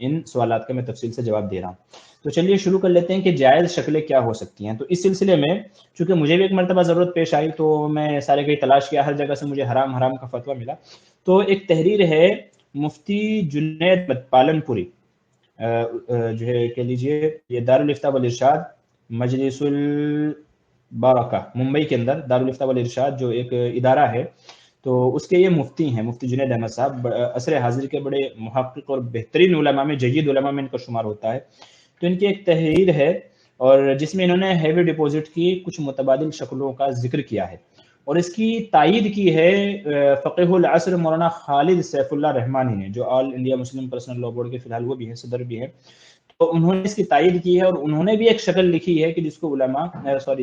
ان سوالات کا میں تفصیل سے جواب دے رہا ہوں. تو چلیے شروع کر لیتے ہیں کہ جائز شکلیں کیا ہو سکتی ہیں. تو اس سلسلے میں چونکہ مجھے بھی ایک مرتبہ ضرورت پیش آئی تو میں سارے کہیں تلاش کیا، ہر جگہ سے مجھے حرام حرام کا فتویٰ ملا. تو ایک تحریر ہے مفتی جنید پالن پوری، جو ہے کہہ لیجئے یہ دارالفتاء والارشاد مجلس البرکہ ممبئی کے اندر، دارالفتاء والارشاد جو ایک ادارہ ہے، تو اس کے یہ مفتی ہیں، مفتی جنید احمد صاحب، عصر حاضر کے بڑے محقق اور بہترین علماء میں، جید علماء میں ان کا شمار ہوتا ہے. تو ان کی ایک تحریر ہے اور جس میں انہوں نے ہیوی ڈپوزٹ کی کچھ متبادل شکلوں کا ذکر کیا ہے، اور اس کی تائید کی ہے فقیہ العصر مولانا خالد سیف اللہ رحمانی نے، جو all India Muslim personal law board کے فی الحال وہ بھی ہیں، صدر بھی ہیں. تو انہوں نے اس کی تائید کی ہے اور انہوں نے بھی ایک شکل لکھی ہے کہ جس کو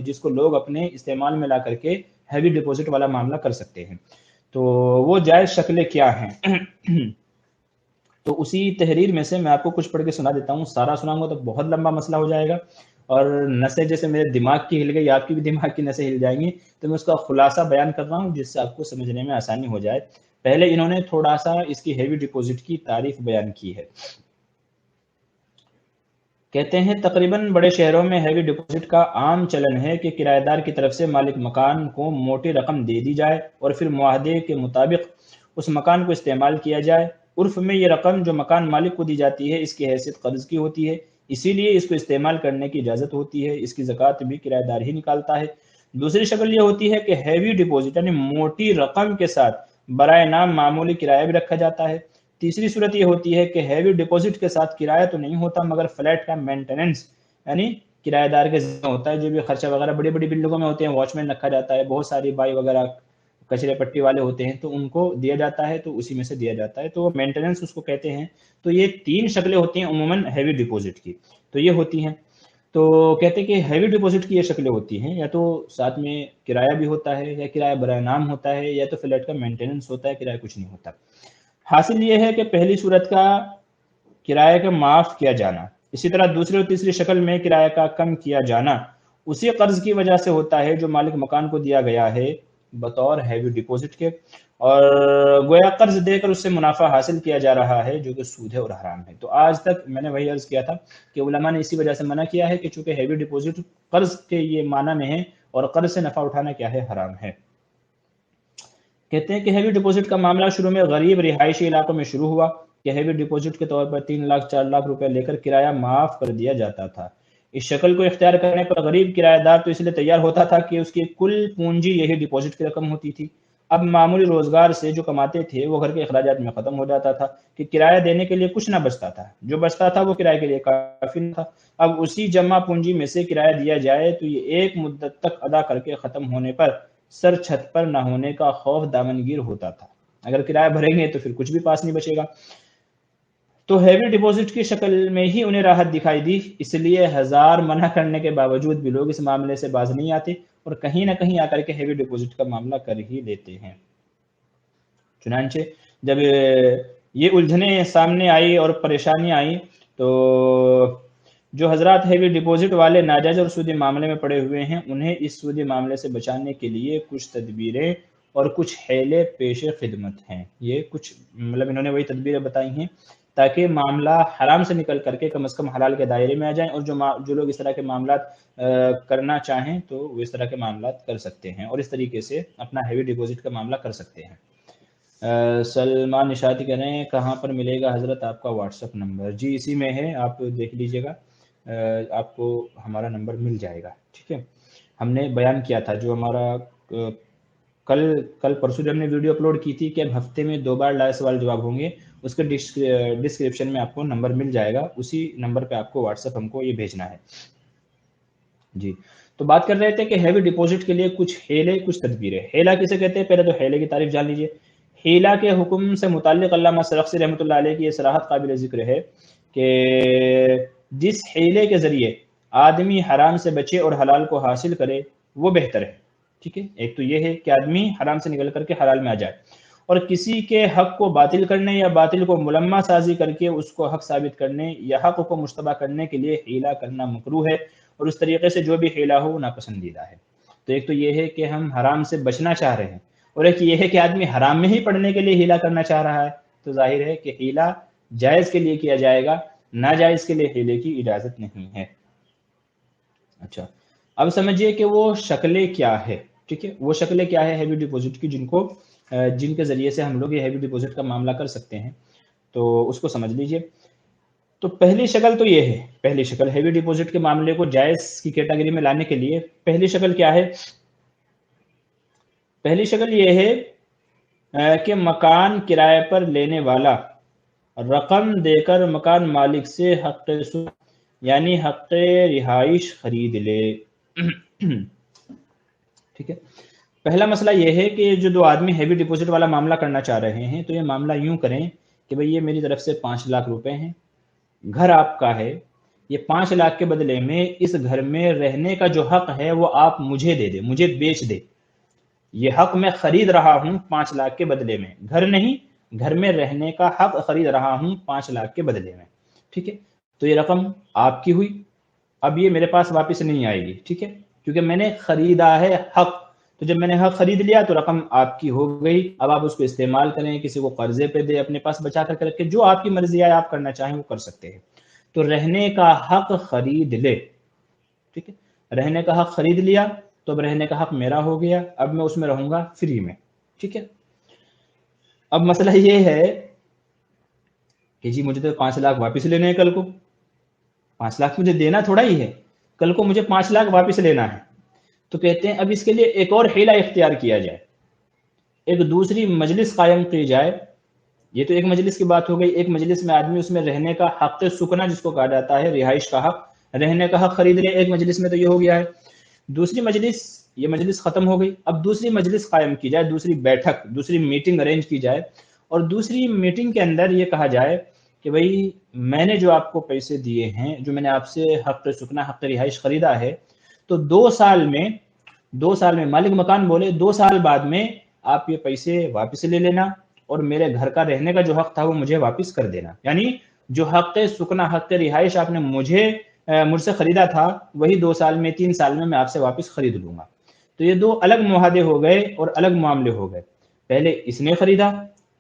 جس کو لوگ اپنے استعمال میں لا کر کے ہیوی ڈپوزٹ والا معاملہ کر سکتے ہیں. تو وہ جائز شکلیں کیا ہیں؟ تو اسی تحریر میں سے میں آپ کو کچھ پڑھ کے سنا دیتا ہوں. سارا سناؤں گا تو بہت لمبا مسئلہ ہو جائے گا اور نسیں جیسے میرے دماغ کی ہل گئی، آپ کی بھی دماغ کی نسیں ہل جائیں گی. تو میں اس کا خلاصہ بیان کر رہا ہوں جس سے آپ کو سمجھنے میں آسانی ہو جائے. پہلے انہوں نے تھوڑا سا اس کی ہیوی ڈپوزٹ کی تعریف بیان کی ہے. کہتے ہیں تقریباً بڑے شہروں میں ہیوی ڈپوزٹ کا عام چلن ہے کہ کرایہ دار کی طرف سے مالک مکان کو موٹی رقم دے دی جائے اور پھر معاہدے کے مطابق اس مکان کو استعمال کیا جائے. عرف میں یہ رقم جو مکان مالک کو دی جاتی ہے اس کی حیثیت قرض کی ہوتی ہے، اسی لیے اس کو استعمال کرنے کی اجازت ہوتی ہے. اس کی زکوٰۃ بھی کرایہ دار ہی نکالتا ہے. دوسری شکل یہ ہوتی ہے کہ ہیوی ڈپوزٹ یعنی موٹی رقم کے ساتھ برائے نام معمولی کرایہ بھی رکھا جاتا ہے. تیسری صورت یہ ہوتی ہے کہ ہیوی ڈپوزٹ کے ساتھ کرایہ تو نہیں ہوتا مگر فلیٹ کا مینٹیننس یعنی کرایہ دار کے ذمہ ہوتا ہے. جو بھی خرچہ وغیرہ بڑی بڑی بلڈنگوں میں ہوتے ہیں، واچ مین رکھا جاتا ہے، بہت ساری بائی وغیرہ کچرے پٹی والے ہوتے ہیں تو ان کو دیا جاتا ہے، تو اسی میں سے دیا جاتا ہے، تو مینٹیننس اس کو کہتے ہیں. تو یہ تین شکلیں ہوتی ہیں عموماً ہیوی ڈپوزٹ کی، تو یہ ہوتی ہیں. تو کہتے ہیں کہ ہیوی ڈپوزٹ کی یہ شکلیں ہوتی ہیں، یا تو ساتھ میں کرایہ بھی ہوتا ہے، یا کرایہ برائے نام ہوتا ہے، یا تو فلیٹ کا مینٹیننس ہوتا ہے، کرایہ کچھ نہیں ہوتا. حاصل یہ ہے کہ پہلی صورت کا کرایہ کا معاف کیا جانا، اسی طرح دوسری اور تیسری شکل میں کرایہ کا کم کیا جانا اسی قرض کی وجہ سے ہوتا ہے جو مالک مکان کو دیا گیا ہے بطور ہیوی ڈپوزٹ کے، اور گویا قرض دے کر اس سے منافع حاصل کیا جا رہا ہے جو کہ سود ہے اور حرام ہے. تو آج تک میں نے وہی عرض کیا تھا کہ علماء نے اسی وجہ سے منع کیا ہے کہ چونکہ ہیوی ڈپوزٹ قرض کے یہ معنی میں ہے اور قرض سے نفع اٹھانا کیا ہے، حرام ہے. کہتے ہیں کہ ہیوی ڈپوزٹ کا معاملہ شروع میں غریب رہائشی علاقوں میں شروع ہوا کہ ہیوی ڈپوزٹ کے طور پر 3 لاکھ 4 لاکھ روپے لے کر کرایہ معاف کر دیا جاتا تھا. اس شکل کو اختیار کرنے پر غریب کرایہ دار تو اس لیے تیار ہوتا تھا کہ اس کی کل پونجی یہی ڈپوزٹ کی رقم ہوتی تھی. اب معمولی روزگار سے جو کماتے تھے وہ گھر کے اخراجات میں ختم ہو جاتا تھا کہ کرایہ دینے کے لیے کچھ نہ بچتا تھا، جو بچتا تھا وہ کرایہ کے لیے کافی نہ تھا. اب اسی جمع پونجی میں سے کرایہ دیا جائے تو یہ ایک مدت تک ادا کر کے ختم ہونے پر سر چھت پر نہ ہونے کا خوف دامنگیر ہوتا تھا. اگر کرایہ بھریں گے تو پھر کچھ بھی پاس نہیں بچے گا. تو ہیوی ڈپوزٹ کی شکل میں ہی انہیں راحت دکھائی دی، اس لیے ہزار منع کرنے کے باوجود بھی لوگ اس معاملے سے باز نہیں آتے اور کہیں نہ کہیں آ کر کے ہیوی ڈپوزٹ کا معاملہ کر ہی لیتے ہیں. چنانچہ جب یہ الجھنیں سامنے آئی اور پریشانیاں آئیں تو جو حضرات ہیوی ڈپوزٹ والے ناجائز اور سودی معاملے میں پڑے ہوئے ہیں انہیں اس سودی معاملے سے بچانے کے لیے کچھ تدبیریں اور کچھ حیلے پیش خدمت ہیں. یہ کچھ مطلب انہوں نے وہی تدبیریں بتائی ہیں تاکہ معاملہ حرام سے نکل کر کے کم از کم حلال کے دائرے میں آ جائیں، اور جو لوگ اس طرح کے معاملات کرنا چاہیں تو وہ اس طرح کے معاملات کر سکتے ہیں اور اس طریقے سے اپنا ہیوی ڈپوزٹ کا معاملہ کر سکتے ہیں. سلمان نشاطی کہہ رہے ہیں کہاں پر ملے گا حضرت آپ کا واٹس ایپ نمبر؟ جی اسی میں ہے، آپ دیکھ لیجئے گا، آپ کو ہمارا نمبر مل جائے گا. ٹھیک ہے، ہم نے بیان کیا تھا جو ہمارا کل پرسوں جب ہم نے ویڈیو اپلوڈ کی تھی کہ اب ہفتے میں 2 بار لائیو سوال جواب ہوں گے، اس کے ڈسکرپشن میں آپ کو نمبر مل جائے گا، اسی نمبر پہ آپ کو واٹس ایپ ہم کو یہ بھیجنا ہے. جی تو بات کر رہے تھے کہ ہیوی ڈپوزٹ کے لیے کچھ حیلے کچھ تدبیریں. حیلہ کسے کہتے ہیں؟ پہلے تو حیلے کی تعریف جان لیجئے. حیلہ کے حکم سے متعلق علامہ سرخسی رحمۃ اللہ علیہ کی یہ صراحت قابل ذکر ہے کہ جس حیلے کے ذریعے آدمی حرام سے بچے اور حلال کو حاصل کرے وہ بہتر ہے. ٹھیک ہے، ایک تو یہ ہے کہ آدمی حرام سے نکل کر کے حلال میں آ جائے، اور کسی کے حق کو باطل کرنے یا باطل کو ملمہ سازی کر کے اس کو حق ثابت کرنے یا حق کو مشتبہ کرنے کے لیے حیلہ کرنا مکروہ ہے، اور اس طریقے سے جو بھی حیلہ ہو وہ ناپسندیدہ ہے. تو ایک تو یہ ہے کہ ہم حرام سے بچنا چاہ رہے ہیں، اور ایک یہ ہے کہ آدمی حرام میں ہی پڑنے کے لیے حیلہ کرنا چاہ رہا ہے. تو ظاہر ہے کہ حیلہ جائز کے لیے کیا جائے گا، ناجائز کے لیے حیلے کی اجازت نہیں ہے۔ اچھا، اب سمجھیے کہ وہ شکلیں کیا ہے، ٹھیک ہے، وہ شکلیں کیا ہے ہیوی ڈپوزٹ کی، جن کے ذریعے سے ہم لوگ یہ ہیوی ڈپوزٹ کا معاملہ کر سکتے ہیں، تو اس کو سمجھ لیجئے۔ تو پہلی شکل تو یہ ہے، پہلی شکل ہیوی ڈپوزٹ کے معاملے کو جائز کی کیٹیگری میں لانے کے لیے پہلی شکل کیا ہے؟ پہلی شکل یہ ہے کہ مکان کرائے پر لینے والا رقم دے کر مکان مالک سے حق یعنی حق رہائش خرید لے۔ ٹھیک ہے، پہلا مسئلہ یہ ہے کہ جو دو آدمی ہیوی ڈپوزٹ والا معاملہ کرنا چاہ رہے ہیں تو یہ معاملہ یوں کریں کہ بھئی یہ میری طرف سے 5 لاکھ روپے ہیں، گھر آپ کا ہے، یہ 5 لاکھ کے بدلے میں اس گھر میں رہنے کا جو حق ہے وہ آپ مجھے دے دے، مجھے بیچ دے، یہ حق میں خرید رہا ہوں 5 لاکھ کے بدلے میں، گھر نہیں، گھر میں رہنے کا حق خرید رہا ہوں 5 لاکھ کے بدلے میں۔ ٹھیک ہے، تو یہ رقم آپ کی ہوئی، اب یہ میرے پاس واپس نہیں آئے گی، ٹھیک ہے، کیونکہ میں نے خریدا ہے حق، تو جب میں نے حق خرید لیا تو رقم آپ کی ہو گئی، اب آپ اس کو استعمال کریں، کسی کو قرضے پہ دے، اپنے پاس بچا کر کے رکھیں، جو آپ کی مرضی ہے آپ کرنا چاہیں وہ کر سکتے ہیں۔ تو رہنے کا حق خرید لے، ٹھیک ہے، رہنے کا حق خرید لیا تو اب رہنے کا حق میرا ہو گیا، اب میں اس میں رہوں گا فری میں، ٹھیک ہے۔ اب مسئلہ یہ ہے کہ جی مجھے تو 5 لاکھ واپس لینے ہیں، کل کو 5 لاکھ مجھے دینا تھوڑا ہی ہے، کل کو مجھے 5 لاکھ واپس لینا ہے، تو کہتے ہیں اب اس کے لیے ایک اور حیلہ اختیار کیا جائے، ایک دوسری مجلس قائم کی جائے۔ یہ تو ایک مجلس کی بات ہو گئی، ایک مجلس میں آدمی اس میں رہنے کا حق سکنا جس کو کہا جاتا ہے، رہائش کا حق، رہنے کا حق خرید لے، ایک مجلس میں تو یہ ہو گیا ہے۔ دوسری مجلس، یہ مجلس ختم ہو گئی، اب دوسری مجلس قائم کی جائے، دوسری بیٹھک، دوسری میٹنگ ارینج کی جائے، اور دوسری میٹنگ کے اندر یہ کہا جائے کہ بھئی میں نے جو آپ کو پیسے دیے ہیں، جو میں نے آپ سے حق سکنا، حق رہائش خریدا ہے، تو 2 سال میں مالک مکان بولے 2 سال بعد میں آپ یہ پیسے واپس لے لینا اور میرے گھر کا رہنے کا جو حق تھا وہ مجھے واپس کر دینا، یعنی جو حق سکنا، حق رہائش آپ نے مجھ سے خریدا تھا وہی 2 سال میں 3 سال میں آپ سے واپس خرید لوں گا۔ تو یہ 2 الگ معاہدے ہو گئے اور الگ معاملے ہو گئے، پہلے اس نے خریدا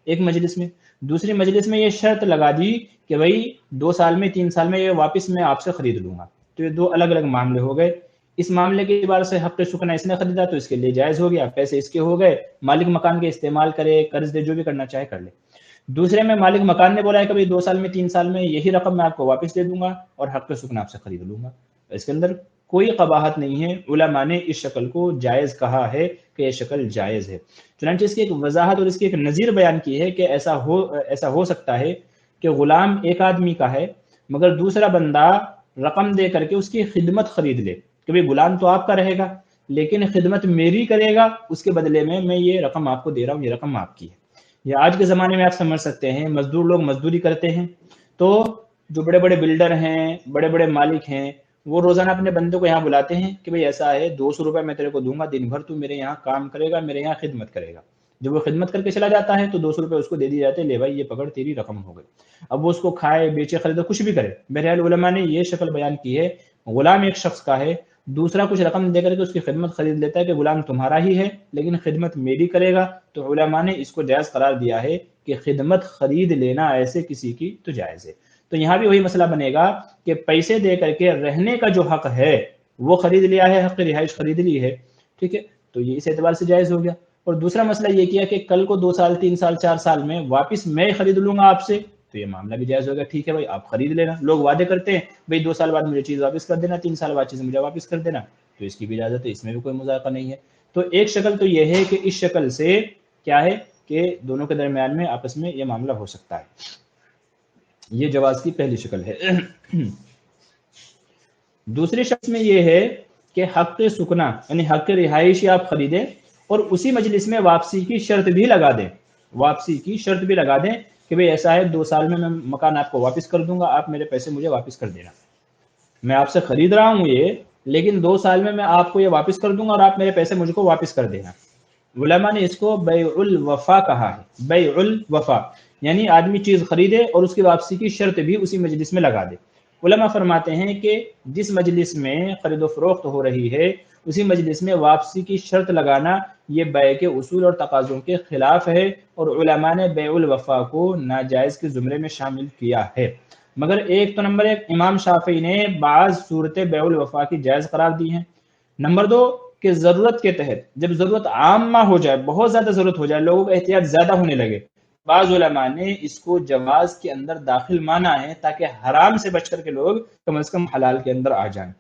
ایک مجلس میں، دوسری مجلس میں یہ شرط لگا دی کہ بھئی 2 سال میں 3 سال میں یہ واپس میں آپ سے خرید لوں گا، تو یہ 2 الگ الگ معاملے ہو گئے۔ اس معاملے کے اعتبار سے حق سکنا اس نے خریدا تو اس کے لیے جائز ہو گیا، پیسے اس کے ہو گئے، مالک مکان کے استعمال کرے، قرض دے، جو بھی کرنا چاہے کر لے۔ دوسرے میں مالک مکان نے بولا ہے کہ بھئی 2 سال میں 3 سال میں یہی رقم میں آپ کو واپس دے دوں گا اور حق سکنا آپ سے خرید لوں گا، اس کے اندر کوئی قباحت نہیں ہے، علماء نے اس شکل کو جائز کہا ہے کہ یہ شکل جائز ہے۔ چنانچہ اس کی ایک وضاحت اور اس کی ایک نظیر بیان کی ہے کہ ایسا ہو سکتا ہے کہ غلام ایک آدمی کا ہے مگر دوسرا بندہ رقم دے کر کے اس کی خدمت خرید لے کہ بھئی غلام تو آپ کا رہے گا لیکن خدمت میری کرے گا، اس کے بدلے میں یہ رقم آپ کو دے رہا ہوں، یہ رقم آپ کی ہے۔ یہ آج کے زمانے میں آپ سمجھ سکتے ہیں، مزدور لوگ مزدوری کرتے ہیں تو جو بڑے بڑے بلڈر ہیں، بڑے بڑے مالک ہیں، وہ روزانہ اپنے بندے کو یہاں بلاتے ہیں کہ بھئی ایسا ہے 200 روپے میں تیرے کو دوں گا، دن بھر تو میرے یہاں کام کرے گا، میرے یہاں خدمت کرے گا۔ جب وہ خدمت کر کے چلا جاتا ہے تو 200 روپے اس کو دے دی جاتے ہیں، لے بھائی یہ پکڑ تیری رقم ہو گئی۔ اب وہ اس کو کھائے، بیچے، خریدے، کچھ بھی کرے۔ بہرحال علماء نے یہ شکل بیان کی ہے، غلام ایک شخص کا ہے، دوسرا کچھ رقم دے کر کے اس کی خدمت خرید لیتا ہے کہ غلام تمہارا ہی ہے لیکن خدمت میری کرے گا، تو علماء نے اس کو جائز قرار دیا ہے کہ خدمت خرید لینا ایسے کسی کی تو جائز ہے۔ تو یہاں بھی وہی مسئلہ بنے گا کہ پیسے دے کر کے رہنے کا جو حق ہے وہ خرید لیا ہے، حق رہائش خرید لی ہے، ٹھیک ہے، تو یہ اس اعتبار سے جائز ہو گیا۔ اور دوسرا مسئلہ یہ کیا کہ کل کو 2 سال 3 سال 4 سال میں واپس میں خرید لوں گا آپ سے، تو یہ معاملہ بھی جائز ہوگا، ٹھیک ہے بھائی آپ خرید لینا۔ لوگ وعدے کرتے ہیں بھائی 2 سال بعد مجھے چیز واپس کر دینا، 3 سال بعد چیز مجھے واپس کر دینا، تو اس کی بھی اجازت ہے، اس میں بھی کوئی مذاقہ نہیں ہے۔ تو ایک شکل تو یہ ہے کہ اس شکل سے کیا ہے کہ دونوں کے درمیان میں آپس میں یہ معاملہ ہو سکتا ہے، یہ جواز کی پہلی شکل ہے۔ دوسری شکل میں یہ ہے کہ حق سکنا یعنی حق رہائش آپ خریدیں اور اسی مجلس میں واپسی کی شرط بھی لگا دیں، واپسی کی شرط بھی لگا دیں کہ بھئی ایسا ہے 2 سال میں مکان آپ کو واپس کر دوں گا، آپ میرے پیسے مجھے واپس کر دینا، میں آپ سے خرید رہا ہوں یہ لیکن 2 سال میں آپ کو یہ واپس کر دوں گا اور آپ میرے پیسے مجھ کو واپس کر دینا۔ علماء نے اس کو بیع الوفا کہا ہے، بیع الوفا یعنی آدمی چیز خریدے اور اس کی واپسی کی شرط بھی اسی مجلس میں لگا دے۔ علماء فرماتے ہیں کہ جس مجلس میں خرید و فروخت ہو رہی ہے اسی مجلس میں واپسی کی شرط لگانا یہ بیع کے اصول اور تقاضوں کے خلاف ہے، اور علماء نے بیع الوفا کو ناجائز کے زمرے میں شامل کیا ہے۔ مگر ایک تو نمبر ایک، امام شافعی نے بعض صورتیں بیع الوفا کی جائز قرار دی ہیں۔ نمبر دو کہ ضرورت کے تحت، جب ضرورت عامہ ہو جائے، بہت زیادہ ضرورت ہو جائے، لوگوں کا احتیاط زیادہ ہونے لگے، بعض علماء نے اس کو جواز کے اندر داخل مانا ہے تاکہ حرام سے بچ کر کے لوگ کم از کم حلال کے اندر آ جائیں۔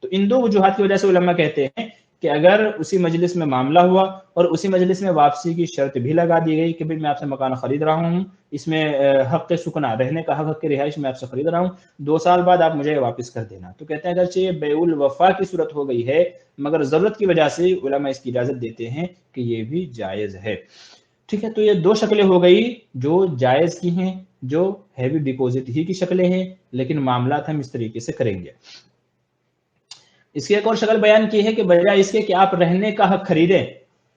تو ان دو وجوہات کی وجہ سے علماء کہتے ہیں کہ اگر اسی مجلس میں معاملہ ہوا اور اسی مجلس میں واپسی کی شرط بھی لگا دی گئی کہ میں آپ سے مکان خرید رہا ہوں، اس میں حق سکنا، رہنے کا حق کی رہائش میں آپ سے خرید رہا ہوں، 2 سال بعد آپ مجھے واپس کر دینا، تو کہتے ہیں اگرچہ یہ بیع الوفا کی صورت ہو گئی ہے مگر ضرورت کی وجہ سے علماء اس کی اجازت دیتے ہیں کہ یہ بھی جائز ہے۔ ٹھیک ہے، تو یہ 2 شکلیں ہو گئی جو جائز کی ہیں، جو ہیوی ڈپوزٹ ہی کی شکلیں ہیں، لیکن معاملات ہم اس طریقے سے کریں گے۔ اس کی ایک اور شکل بیان کی ہے کہ بجائے اس کے کہ آپ رہنے کا حق خریدیں،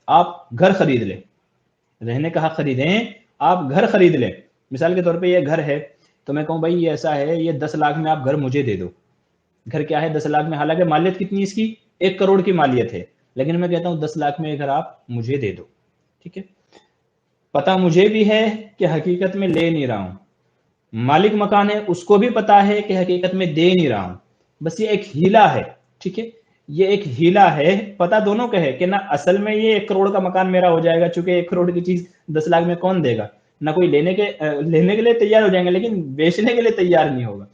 آپ گھر خرید لیں، رہنے کا حق خریدیں، آپ گھر خرید لیں۔ مثال کے طور پہ یہ گھر ہے تو میں کہوں بھائی یہ ایسا ہے، یہ 10 لاکھ میں آپ گھر مجھے دے دو۔ گھر کیا ہے 10 لاکھ میں، حالانکہ مالیت کتنی اس کی 1 کروڑ کی مالیت ہے، لیکن میں کہتا ہوں 10 لاکھ میں یہ گھر آپ مجھے دے دو۔ ٹھیک ہے، پتہ مجھے بھی ہے کہ حقیقت میں لے نہیں رہا ہوں، مالک مکان ہے اس کو بھی پتا ہے کہ حقیقت میں دے نہیں رہا ہوں، بس یہ ایک ہیلا ہے۔ ٹھیک ہے، یہ ایک ہیلا ہے، پتہ دونوں کا ہے کہ نہ اصل میں یہ 1 کروڑ کا مکان میرا ہو جائے گا، چونکہ 1 کروڑ کی چیز 10 لاکھ میں کون دے گا، نہ کوئی لینے کے لیے تیار ہو جائیں گے لیکن بیچنے کے لیے تیار نہیں ہوگا۔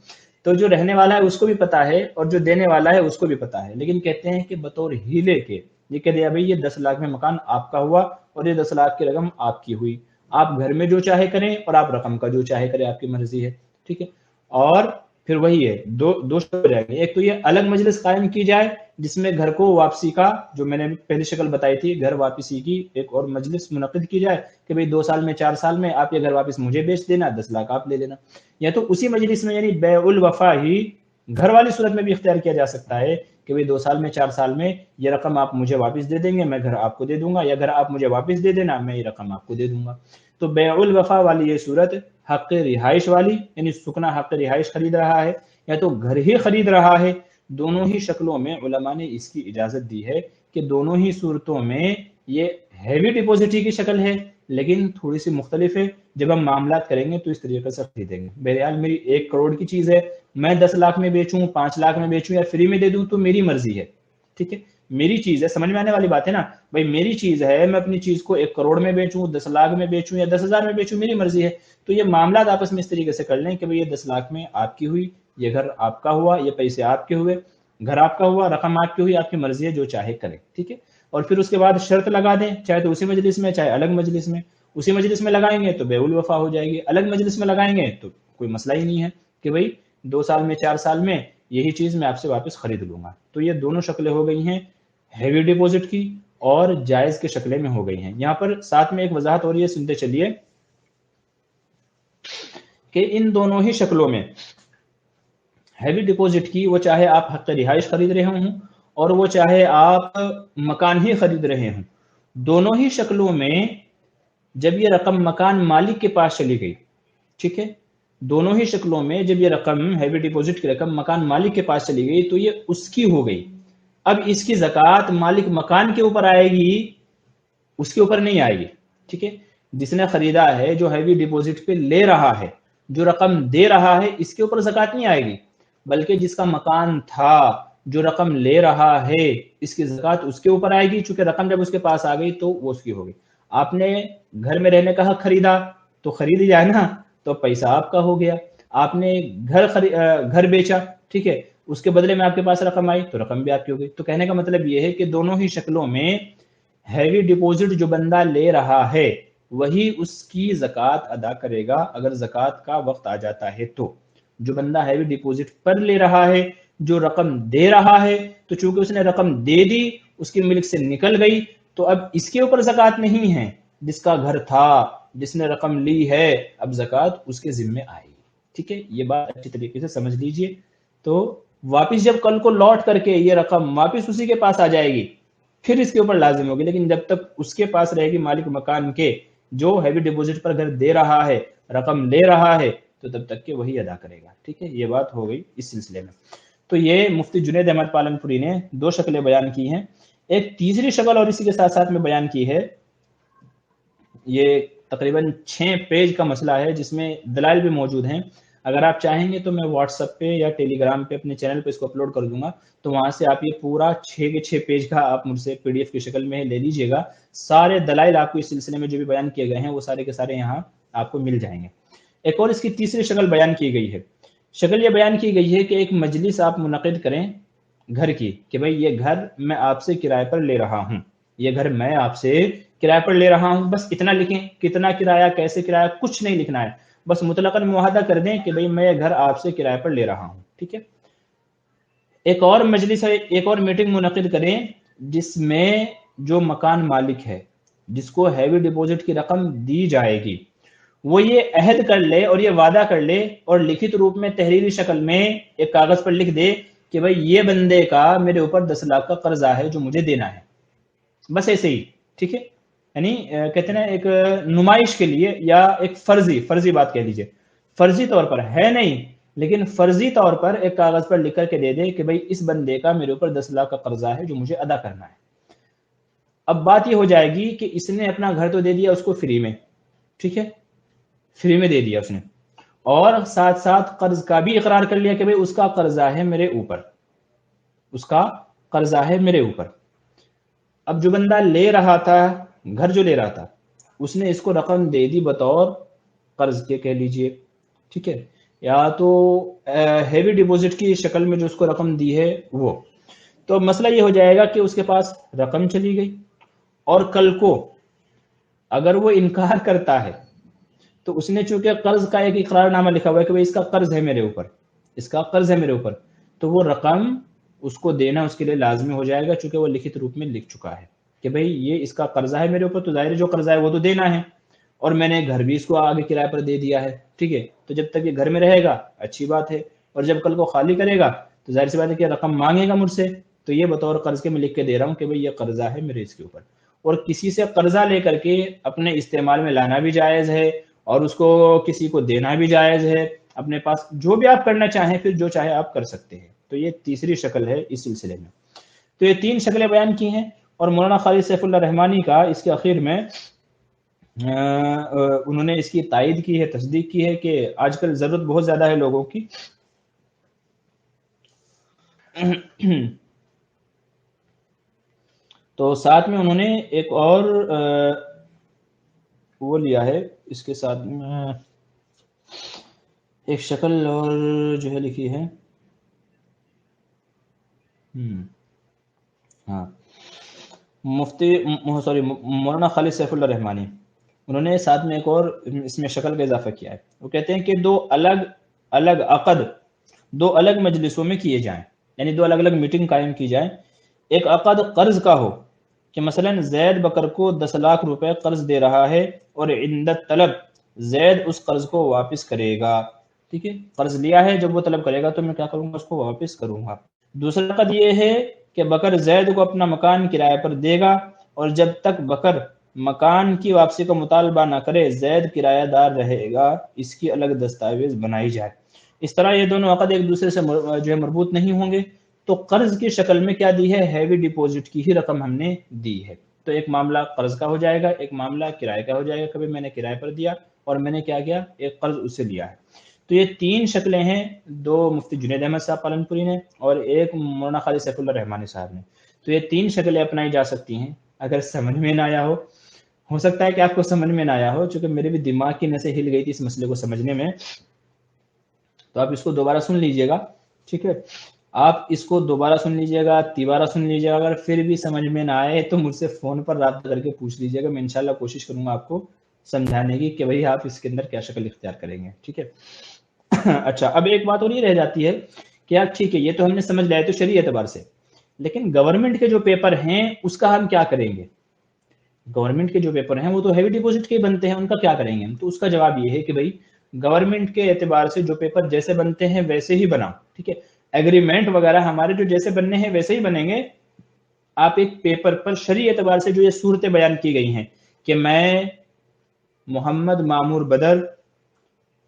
تو جو رہنے والا ہے اس کو بھی پتا ہے اور جو دینے والا ہے اس کو بھی پتا ہے، لیکن کہتے ہیں کہ بطور ہیلے کے یہ کہہ دیا بھائی یہ 10 لاکھ میں مکان آپ کا ہوا اور یہ 10 لاکھ کی رقم آپ کی ہوئی، آپ گھر میں جو چاہے کریں اور آپ رقم کا جو چاہے کریں، آپ کی مرضی ہے۔ ٹھیک ہے، اور پھر وہی ہے دو شکل ہو جائے گی، ایک تو یہ الگ مجلس قائم کی جائے جس میں گھر کو واپسی کا، جو میں نے پہلی شکل بتائی تھی گھر واپسی کی، ایک اور مجلس منعقد کی جائے کہ بھئی 2 سال میں 4 سال میں آپ یہ گھر واپس مجھے بیچ دینا، 10 لاکھ آپ لے لینا، یا تو اسی مجلس میں یعنی بیع الوفا ہی گھر والی صورت میں بھی اختیار کیا جا سکتا ہے کہ بھئی 2 سال میں 4 سال میں یہ رقم آپ مجھے واپس دے دیں گے، میں گھر آپ کو دے دوں گا، یا گھر آپ مجھے واپس دے دینا، میں یہ رقم آپ کو دے دوں گا۔ تو بیع الوفا والی یہ صورت حق رہائش والی، یعنی سکنا حق رہائش خرید رہا ہے یا تو گھر ہی خرید رہا ہے، دونوں ہی شکلوں میں علماء نے اس کی اجازت دی ہے کہ دونوں ہی صورتوں میں یہ ہیوی ڈپوزٹ ہی کی شکل ہے لیکن تھوڑی سی مختلف ہے۔ جب ہم معاملات کریں گے تو اس طریقے سے خریدیں گے۔ بہرحال میری 1 کروڑ کی چیز ہے، میں 10 لاکھ میں بیچوں، 5 لاکھ میں بیچوں یا فری میں دے دوں تو میری مرضی ہے۔ ٹھیک ہے، میری چیز ہے، سمجھ میں آنے والی بات ہے نا بھائی، میری چیز ہے، میں اپنی چیز کو 1 کروڑ میں بیچوں، 10 لاکھ میں بیچوں یا 10,000 میں بیچوں، میری مرضی ہے۔ تو یہ معاملات آپس میں اس طریقے سے کر لیں کہ بھئی یہ 10 لاکھ میں آپ کی ہوئی، یہ گھر آپ کا ہوا، یہ پیسے آپ کے ہوئے، گھر آپ کا ہوا، رقم آپ کی ہوئی، آپ کی مرضی ہے جو چاہے کریں۔ ٹھیک ہے، اور پھر اس کے بعد شرط لگا دیں، چاہے تو اسی مجلس میں چاہے الگ مجلس میں۔ اسی مجلس میں لگائیں گے تو بیع الوفا ہو جائے گی، الگ مجلس میں لگائیں گے تو کوئی مسئلہ ہی نہیں ہے کہ بھئی 2 سال میں 4 سال میں یہی چیز میں آپ سے واپس خرید لوں گا۔ تو یہ دونوں شکلیں ہو گئی ہیں ہیوی ڈپوزٹ کی اور جائز کے شکلیں میں ہو گئی ہیں۔ یہاں پر ساتھ میں ایک وضاحت اور یہ سنتے چلیے کہ ان دونوں ہی شکلوں میں ہیوی ڈپوزٹ کی، وہ چاہے آپ حق رہائش خرید رہے ہوں اور وہ چاہے آپ مکان ہی خرید رہے ہوں، دونوں ہی شکلوں میں جب یہ رقم مکان مالک کے پاس چلی گئی، ٹھیک ہے، دونوں ہی شکلوں میں جب یہ رقم ہیوی ڈپوزٹ کی رقم مکان مالک کے پاس چلی گئی تو یہ اس کی ہو گئی۔ اب اس کی زکوٰۃ مالک مکان کے اوپر آئے گی، اس کے اوپر نہیں آئے گی۔ ٹھیک ہے، جس نے خریدا ہے، جو ہیوی ڈپوزٹ پہ لے رہا ہے، جو رقم دے رہا ہے، اس کے اوپر زکوٰۃ نہیں آئے گی، بلکہ جس کا مکان تھا، جو رقم لے رہا ہے، اس کی زکوٰۃ اس کے اوپر آئے گی، چونکہ رقم جب اس کے پاس آ گئی تو وہ اس کی ہوگی۔ آپ نے گھر میں رہنے کا حق خریدا تو خرید جائے نا، تو پیسہ آپ کا ہو گیا۔ آپ نے گھر بیچا، ٹھیک ہے، اس کے بدلے میں آپ کے پاس رقم آئی تو رقم بھی آپ کی ہو گئی۔ تو کہنے کا مطلب یہ ہے کہ دونوں ہی شکلوں میں ہیوی ڈپوزٹ جو بندہ لے رہا ہے وہی اس کی زکوٰۃ ادا کرے گا اگر زکوٰۃ کا وقت آ جاتا ہے تو۔ جو بندہ ہیوی ڈپوزٹ پر لے رہا ہے، جو رقم دے رہا ہے، تو چونکہ اس نے رقم دے دی، اس کی ملک سے نکل گئی، تو اب اس کے اوپر زکوٰۃ نہیں ہے۔ جس کا گھر تھا، جس نے رقم لی ہے، اب زکوٰۃ اس کے ذمے آئے گی۔ ٹھیک ہے، یہ بات اچھی طریقے سے سمجھ لیجئے۔ تو واپس جب کل کو لوٹ کر کے یہ رقم واپس اسی کے پاس آ جائے گی، پھر اس کے اوپر لازم ہوگی، لیکن جب تک اس کے پاس رہے گی مالک مکان کے، جو ہیوی ڈپوزٹ پر گھر دے رہا ہے، رقم لے رہا ہے، تو تب تک کہ وہی ادا کرے گا. ٹھیک ہے, یہ بات ہو گئی اس سلسلے میں. تو یہ مفتی جنید احمد پالن پوری نے 2 شکلیں بیان کی ہیں. ایک تیسری شکل اور اسی کے ساتھ ساتھ میں بیان کی ہے, یہ تقریباً 6 پیج کا مسئلہ ہے جس میں دلائل بھی موجود ہیں. اگر آپ چاہیں گے تو میں واٹس ایپ پہ یا ٹیلی گرام پہ اپنے چینل پہ اس کو اپلوڈ کر دوں گا, تو وہاں سے آپ یہ پورا 6 کے 6 پیج کا آپ مجھ سے پی ڈی ایف کی شکل میں لے لیجئے گا. سارے دلائل آپ کو اس سلسلے میں جو بھی بیان کیے گئے ہیں وہ سارے کے سارے یہاں آپ کو مل جائیں گے. ایک اور اس کی تیسری شکل بیان کی گئی ہے. شکل یہ بیان کی گئی ہے کہ ایک مجلس آپ منعقد کریں گھر کی, کہ بھئی یہ گھر میں آپ سے کرائے پر لے رہا ہوں, یہ گھر میں آپ سے کرائے پر لے رہا ہوں. بس اتنا لکھیں, کتنا کرایہ, کیسے کرایہ, کچھ نہیں لکھنا ہے, بس مطلقاً معاہدہ کر دیں کہ بھئی میں یہ گھر آپ سے کرائے پر لے رہا ہوں. ٹھیک ہے. ایک اور مجلس ہے, ایک اور میٹنگ منعقد کریں جس میں جو مکان مالک ہے جس کو ہیوی ڈپوزٹ کی رقم دی جائے گی وہ یہ عہد کر لے اور یہ وعدہ کر لے اور لکھت روپ میں تحریری شکل میں ایک کاغذ پر لکھ دے کہ بھئی یہ بندے کا میرے اوپر 10 لاکھ کا قرضہ ہے جو مجھے دینا ہے. بس ایسے ہی. ٹھیک ہے. یعنی کہتے ہیں ایک نمائش کے لیے یا ایک فرضی بات کہہ لیجئے, فرضی طور پر ہے نہیں لیکن فرضی طور پر ایک کاغذ پر لکھ کر کے دے دے کہ بھئی اس بندے کا میرے اوپر 10 لاکھ کا قرضہ ہے جو مجھے ادا کرنا ہے. اب بات یہ ہو جائے گی کہ اس نے اپنا گھر تو دے دیا اس کو فری میں, ٹھیک ہے, فری میں دے دیا اس نے, اور ساتھ ساتھ قرض کا بھی اقرار کر لیا کہ بھئی اس کا قرضہ ہے میرے اوپر, اس کا قرضہ ہے میرے اوپر. اب جو بندہ لے رہا تھا, گھر جو لے رہا تھا, اس نے اس کو رقم دے دی بطور قرض کے کہہ لیجئے. ٹھیک ہے, یا تو ہیوی ڈپوزٹ کی شکل میں جو اس کو رقم دی ہے وہ. تو مسئلہ یہ ہو جائے گا کہ اس کے پاس رقم چلی گئی اور کل کو اگر وہ انکار کرتا ہے تو اس نے چونکہ قرض کا ایک اقرار نامہ لکھا ہوا ہے کہ اس کا قرض ہے میرے اوپر, اس کا قرض ہے میرے اوپر, تو وہ رقم اس کو دینا اس کے لیے لازمی ہو جائے گا چونکہ وہ لکھت روپ میں لکھ چکا ہے کہ بھئی یہ اس کا قرضہ ہے میرے اوپر, تو ظاہر جو قرضہ ہے وہ تو دینا ہے, اور میں نے گھر بھی اس کو آگے کرائے پر دے دیا ہے. ٹھیک ہے, تو جب تک یہ گھر میں رہے گا اچھی بات ہے, اور جب کل کو خالی کرے گا تو ظاہر سی بات ہے کہ رقم مانگے گا مجھ سے, تو یہ بطور قرض کے میں لکھ کے دے رہا ہوں کہ بھئی یہ قرضہ ہے میرے اس کے اوپر. اور کسی سے قرضہ لے کر کے اپنے استعمال میں لانا بھی جائز ہے اور اس کو کسی کو دینا بھی جائز ہے, اپنے پاس جو بھی آپ کرنا چاہیں پھر جو چاہے آپ کر سکتے ہیں. تو یہ تیسری شکل ہے اس سلسلے میں. تو یہ 3 شکلیں بیان کی ہیں, اور مولانا خالد سیف اللہ رحمانی کا اس کے اخیر میں انہوں نے اس کی تائید کی ہے, تصدیق کی ہے کہ آج کل ضرورت بہت زیادہ ہے لوگوں کی. تو ساتھ میں انہوں نے ایک اور وہ لیا ہے, اس کے ساتھ میں ایک شکل اور جو ہے لکھی ہے, ہاں, مولانا خالد سیف اللہ رحمانی, انہوں نے ساتھ میں ایک اور اس میں شکل کا اضافہ کیا ہے. وہ کہتے ہیں کہ 2 الگ عقد 2 الگ مجلسوں میں کیے جائیں, یعنی 2 الگ میٹنگ قائم کی جائیں. ایک عقد قرض کا ہو کہ مثلا زید بکر کو 10 لاکھ روپے قرض دے رہا ہے اور عندت طلب زید اس قرض کو واپس کرے گا. ٹھیک ہے, قرض لیا ہے, جب وہ طلب کرے گا تو میں کیا کروں گا, اس کو واپس کروں گا. دوسرا عقد یہ ہے کہ بکر زید کو اپنا مکان کرائے پر دے گا, اور جب تک بکر مکان کی واپسی کا مطالبہ نہ کرے زید کرایہ دار رہے گا, اس کی الگ دستاویز بنائی جائے. اس طرح یہ دونوں عقد ایک دوسرے سے جو ہے مربوط نہیں ہوں گے. تو قرض کی شکل میں کیا دی ہے, ہیوی ڈپوزٹ کی ہی رقم ہم نے دی ہے. تو ایک معاملہ قرض کا ہو جائے گا, ایک معاملہ کرائے کا ہو جائے گا, کبھی میں نے کرائے پر دیا اور میں نے کیا کیا, ایک قرض اس سے لیا ہے. تو یہ 3 شکلیں ہیں, 2 مفتی جنید احمد صاحب پالن پوری نے اور ایک مولانا خالد سیف اللہ رحمانی صاحب نے. تو یہ 3 شکلیں اپنائی جا سکتی ہیں. اگر سمجھ میں نہ آیا ہو سکتا ہے کہ آپ کو سمجھ میں نہ آیا ہو, چونکہ میرے بھی دماغ کی نسیں ہل گئی تھی اس مسئلے کو سمجھنے میں, تو آپ اس کو دوبارہ سن لیجئے گا. ٹھیک ہے, آپ اس کو دوبارہ سن لیجئے گا, تیبارہ سن لیجئے گا. اگر پھر بھی سمجھ میں نہ آئے تو مجھ سے فون پر رابطہ کر کے پوچھ لیجئے گا, میں انشاءاللہ کوشش کروں گا آپ کو سمجھانے کی کہ بھئی آپ اس کے اندر کیا شکل اختیار کریں گے. ٹھیک ہے. اچھا, اب ایک بات اور یہ رہ جاتی ہے کہ یار ٹھیک ہے یہ تو ہم نے سمجھ لیا تو شرعی اعتبار سے, لیکن گورنمنٹ کے جو پیپر ہیں اس کا ہم کیا کریں گے. گورنمنٹ کے جو پیپر ہیں وہ تو ہیوی ڈپوزٹ کے بنتے ہیں, ان کا کیا کریں گے ہم. تو اس کا جواب یہ ہے کہ بھئی گورنمنٹ کے اعتبار سے جو پیپر جیسے بنتے ہیں ویسے ہی بناؤ. ٹھیک ہے, ایگریمنٹ وغیرہ ہمارے جو جیسے بننے ہیں ویسے ہی بنیں گے. آپ ایک پیپر پر شرعی اعتبار سے جو یہ صورتیں بیان کی گئی ہیں کہ میں محمد مامور بدر